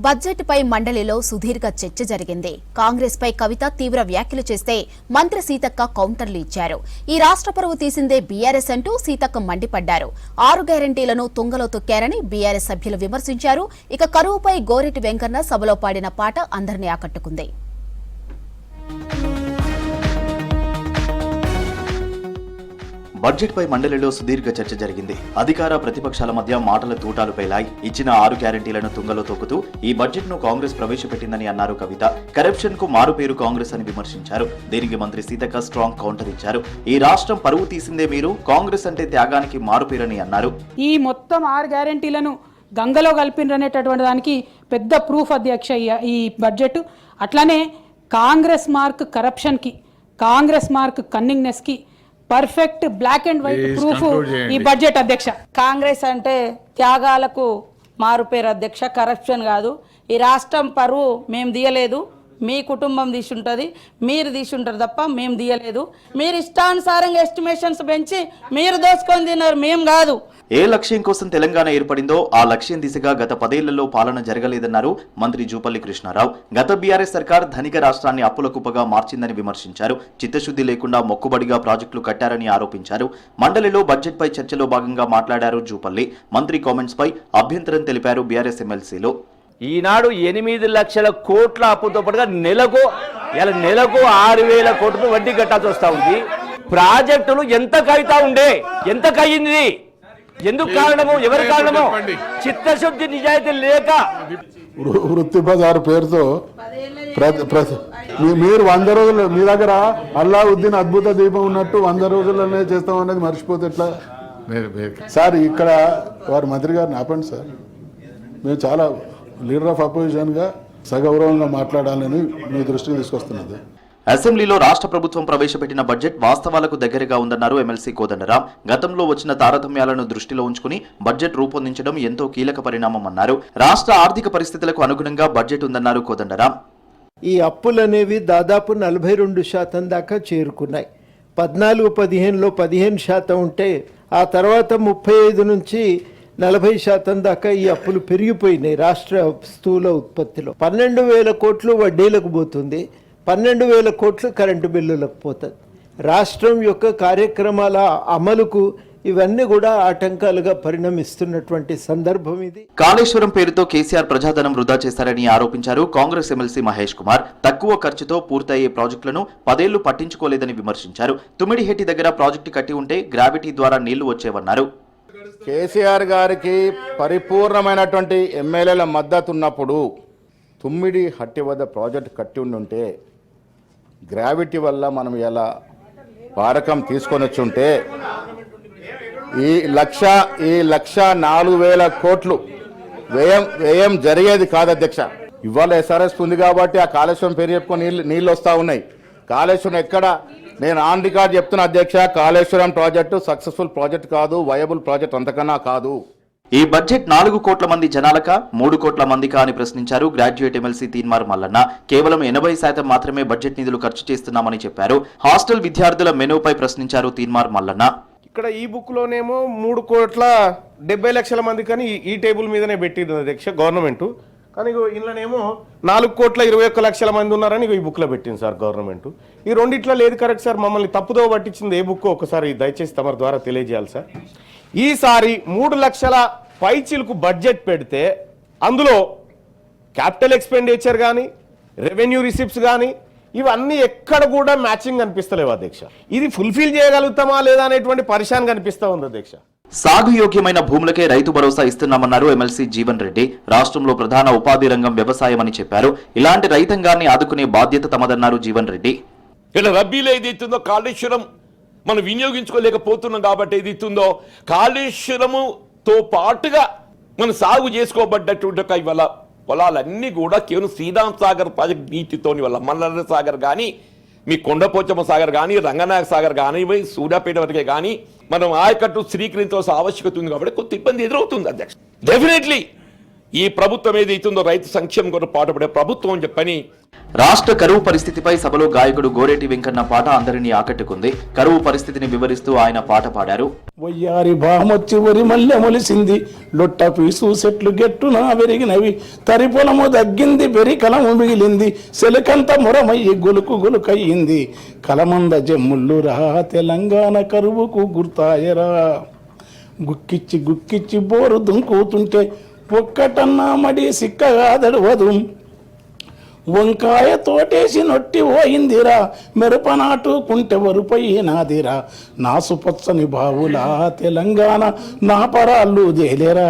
Budget పై మండలిలో సుదీర్ఘ చర్చ జరిగింది. కాంగ్రెస్ పై కవిత తీవ్ర వ్యాఖ్యలు చేస్తే మంత్రి సీతక్క కౌంటర్లు ఇచ్చారు. ఈ రాష్ట్ర పరువు తీసిందే బీఆర్ఎస్ అంటూ సీతక్క మండిపడ్డారు. 6 గ్యారంటీలను తుంగలో తొక్కారని బీఆర్ఎస్ సభ్యులు విమర్శించారు. ఇక కరువుపై గోరెటి వెంకన్న సభలో పాడిన పాట అందరినీ ఆకట్టుకుంది. బడ్జెట్ పై మండలిలో సుదీర్ఘ చర్చ జరిగింది. అధికార ప్రతిపక్షాల మధ్య మాటల తూటాలు పేలాయి. ఇచ్చిన 6 గ్యారంటీలను తుంగలో తొక్కుతూ ఈ బడ్జెట్ ను కాంగ్రెస్ ప్రవేశపెట్టిందని అన్నారు కవిత. కరప్షన్ కు మారు పేరు కాంగ్రెస్ అని విమర్శించారు. దీనికి మంత్రి సీతక్క స్ట్రాంగ్ కౌంటర్ ఇచ్చారు. ఈ రాష్ట్రం పరువు తీసిందే మీరు, కాంగ్రెస్ అంటే త్యాగానికి మారు పేరని అన్నారు. ఈ మొత్తం 6 గ్యారంటీలను గంగలో కలిపిననేటటువంటి దానికి పెద్ద ప్రూఫ్ అధ్యక్ష ఈ బడ్జెట్. అట్లానే కాంగ్రెస్ మార్క్ కరప్షన్ కి, కాంగ్రెస్ మార్క్ కన్నింగ్నెస్ కి perfect black and white proof ఈ బడ్జెట్ అధ్యక్ష. కాంగ్రెస్ అంటే త్యాగాలకు మారుపేరు అధ్యక్ష, కరప్షన్ కాదు. ఈ రాష్ట్రం పరువు మేము తీయలేదు, మీ కుటుంబం తీసుంటుంది, మీరు తీసుంటారు తప్ప మేము తీయలేదు. మీరు ఇష్టానుసారంగా ఎస్టిమేషన్స్ పెంచి మీరు దోచుకొని తిన్నారు, మేము కాదు. ఏ లక్ష్యం కోసం తెలంగాణ ఏర్పడిందో ఆ లక్ష్యం దిశగా గత 10 ఏళ్లలో పాలన జరగలేదన్నారు మంత్రి జూపల్లి కృష్ణారావు. గత బీఆర్ఎస్ సర్కార్ ధనిక రాష్ట్రాన్ని అప్పుల కుప్పగా మార్చిందని విమర్శించారు. చిత్తశుద్ధి లేకుండా మొక్కుబడిగా ప్రాజెక్టులు కట్టారని ఆరోపించారు. మండలిలో బడ్జెట్ పై చర్చలో భాగంగా మాట్లాడారు జూపల్లి. మంత్రి కామెంట్స్ పై అభ్యంతరం తెలిపారు బీఆర్ఎస్ ఎమ్మెల్సీలో. ఈనాడు 8 లక్షల కోట్ల అప్పుతో పాటుగా నెలకు 6,000 కోట్లు వడ్డీ కట్టాల్సి వస్తూ ఉంది. ప్రాజెక్టులు ఎంత కవితా ఉండే, ఎంత కయ్యింది, ఎందుకు కారణము, ఎవరి కారణము? చిత్తశుద్ధి నిజాయితీ లేక వృత్తి బజారు పేరుతో మీరు 100 రోజులు మీ దగ్గర అల్లావుద్దీన్ అద్భుత దీపం ఉన్నట్టు 100 రోజుల్లోనే చేస్తాం అనేది మర్చిపోతే ఎట్లా సార్? ఇక్కడ వారు మంత్రి గారిని ఆపండి సార్. మేము చాలా లీడర్ ఆఫ్ అపోజిషన్గా సగౌరవంగా మాట్లాడాలని మీ దృష్టికి తీసుకొస్తున్నది. అసెంబ్లీలో రాష్ట్ర ప్రభుత్వం ప్రవేశపెట్టిన బడ్జెట్ వాస్తవాలకు దగ్గరగా ఉందన్నారు ఎమ్మెల్సీ కోదండరాం. గతంలో వచ్చిన తారతమ్యాలను దృష్టిలో ఉంచుకుని బడ్జెట్ రూపొందించడం ఎంతో కీలక పరిణామమన్నారు. రాష్ట్ర ఆర్థిక పరిస్థితులకు అనుగుణంగా బడ్జెట్ ఉందన్నారు కోదండరాం. ఈ అప్పులనేవి దాదాపు 42% దాకా చేరుకున్నాయి. 14-15లో 15% ఉంటే ఆ తర్వాత 35 నుంచి 40% దాకా ఈ అప్పులు పెరిగిపోయినాయి. రాష్ట్ర స్థూల ఉత్పత్తిలో 12,000 కోట్లు వడ్డీలకు పోతుంది, 12,000 కోట్లు కరెంటు బిల్లులకు పోతుంది. రాష్ట్రం యొక్క కార్యక్రమాల అమలుకు ఇవన్నీ కూడా ఆటంకాలుగా పరిణమిస్తున్నటువంటి సందర్భం ఇది. కాళేశ్వరం పేరుతో కేసీఆర్ ప్రజాధనం వృధా చేశారని ఆరోపించారు కాంగ్రెస్ ఎమ్మెల్సీ మహేష్ కుమార్. తక్కువ ఖర్చుతో పూర్తయ్యే ప్రాజెక్టులను 10 ఏళ్లు పట్టించుకోలేదని విమర్శించారు. తుమ్మిడిహెట్టి దగ్గర ప్రాజెక్టు కట్టి ఉంటే గ్రావిటీ ద్వారా నీళ్లు వచ్చేవన్నారు. కేసీఆర్ గారికి పరిపూర్ణమైనటువంటి ఎమ్మెల్యేల మద్దతు ఉన్నప్పుడు తుమ్మిడిహట్టి వద్ద ప్రాజెక్టు కట్టి ఉంటే గ్రావిటీ వల్ల మనం ఎలా వారకం తీసుకొని వచ్చుంటే ఈ 1,04,000 కోట్లు వ్యయం జరిగేది కాదు అధ్యక్ష. ఇవాళ ఎస్ఆర్ఎస్ ఉంది కాబట్టి ఆ కాళేశ్వరం పేరు చెప్పుకొని నీళ్ళు వస్తూ ఉన్నాయి. కాళేశ్వరం ఎక్కడ, నేను ఆన్ రికార్డ్ చెప్తున్నా అధ్యక్ష, కాళేశ్వరం ప్రాజెక్టు సక్సెస్ఫుల్ ప్రాజెక్ట్ కాదు, వయబుల్ ప్రాజెక్ట్ అంతకన్నా కాదు. ఈ బడ్జెట్ 4 కోట్ల మంది జనాలక 3 కోట్ల మందికా అని ప్రశ్నించారు గ్రాడ్యుయేట్ ఎమ్మెల్సీ తీన్మార్ మల్లన్న. కేవలం 80% మాత్రమే బడ్జెట్ నిధులు ఖర్చు చేస్తున్నామని చెప్పారు. హాస్టల్ విద్యార్థుల మెనూపై ప్రశ్నించారు తీన్మార్ మల్లన్న. ఇక్కడ ఈ బుక్ లోనేమో 3,70,00,000 మంది కానీ ఈ టేబుల్ మీదనే పెట్టింది అధ్యక్ష గవర్నమెంట్. కానీ ఇందులోనేమో 4,21,00,000 మంది ఉన్నారని ఈ బుక్ లో పెట్టింది సార్ గవర్నమెంట్. ఈ రెండిట్లో లేదు కరెక్ట్ సార్. మమ్మల్ని తప్పుదో పట్టించింది ఏ బుక్ ఒకసారి దయచేసి తమ ద్వారా తెలియజేయాలి సార్. ఈసారి 3 లక్షల పైచిలకు బడ్జెట్ పెడితే అందులో క్యాపిటల్ ఎక్స్పెండిచర్ కానీ రెవెన్యూ రిసిప్ట్స్ కానీ ఇవన్నీ ఎక్కడ కూడా మ్యాచింగ్ కనిపిస్తలేవు అధ్యక్ష. ఇది ఫుల్ఫిల్ చేయగలుగుతామా లేదా అనేటువంటి పరిశాన్ కనిపిస్తా ఉంది అధ్యక్ష. సాగు యోగ్యమైన భూములకే రైతు భరోసా ఇస్తున్నామన్నారు ఎమ్మెల్సీ జీవన్ రెడ్డి. రాష్ట్రంలో ప్రధాన ఉపాధి రంగం వ్యవసాయం అని చెప్పారు. ఇలాంటి రైతాంగాన్ని ఆదుకునే బాధ్యత తమదన్నారు జీవన్ రెడ్డి. ఇలా రబ్బీలో ఏదైతుందో కాళేశ్వరం మనం వినియోగించుకోలేకపోతున్నాం కాబట్టి ఏదైతుందో కాళేశ్వరముతో పాటుగా మనం సాగు చేసుకోబడ్డటువంటి ఇవాళ పొలాలన్నీ కూడా కేవలం శ్రీరామ్ సాగర్ ప్రాజెక్ట్ నీటితోని వల్ల మల్లన్న సాగర్ కానీ, మీ కొండపోచమ్మ సాగర్ కానీ, రంగనాయక సాగర్ కానీ, సూర్యాపేట వరకే కానీ మనం ఆయకట్టు శ్రీకరించాల్సిన ఆవశ్యకత ఉంది కాబట్టి కొంత ఇబ్బంది ఎదురవుతుంది అధ్యక్ష. డెఫినెట్లీ ఈ ప్రభుత్వం ఏదైతుందో రైతు సంక్షేమం కొరకు పాటుపడే ప్రభుత్వం అని చెప్పని. రాష్ట్ర కరువు పరిస్థితిపై సభలో గాయకుడు గోరేటి వెంకన్న పాట అందరినీ ఆకట్టుకుంది. కరువు పరిస్థితిని వివరిస్తూ ఆయన పాట పాడారు. వయ్యారి బామొచ్చి వరి మల్లె మొలిసింది, లొట్ట పీసు చెట్లు గెట్టున పెరిగినవి, తరి పొలము దగ్గింది, బెరి కలము మిగిలింది, సెలకంత మొరమయ్యి గొలుకు గొలుకయ్యింది, కలమంద జమ్ముళ్ళు రా తెలంగాణ కరువుకు గుర్తాయరా, గుక్కిచ్చి గుక్కిచ్చి బోరు దుంకుతుంటే ఒక్కటన్నా మడి సిక్కగా దడవదు, వంకాయ తోటేసి నొట్టి పోయిందిరా, మెరుపనాటుకుంటే వరుపైనాదిరా, నాసుపచ్చని బావులా తెలంగాణ నా పరాళ్ళు దేలేరా.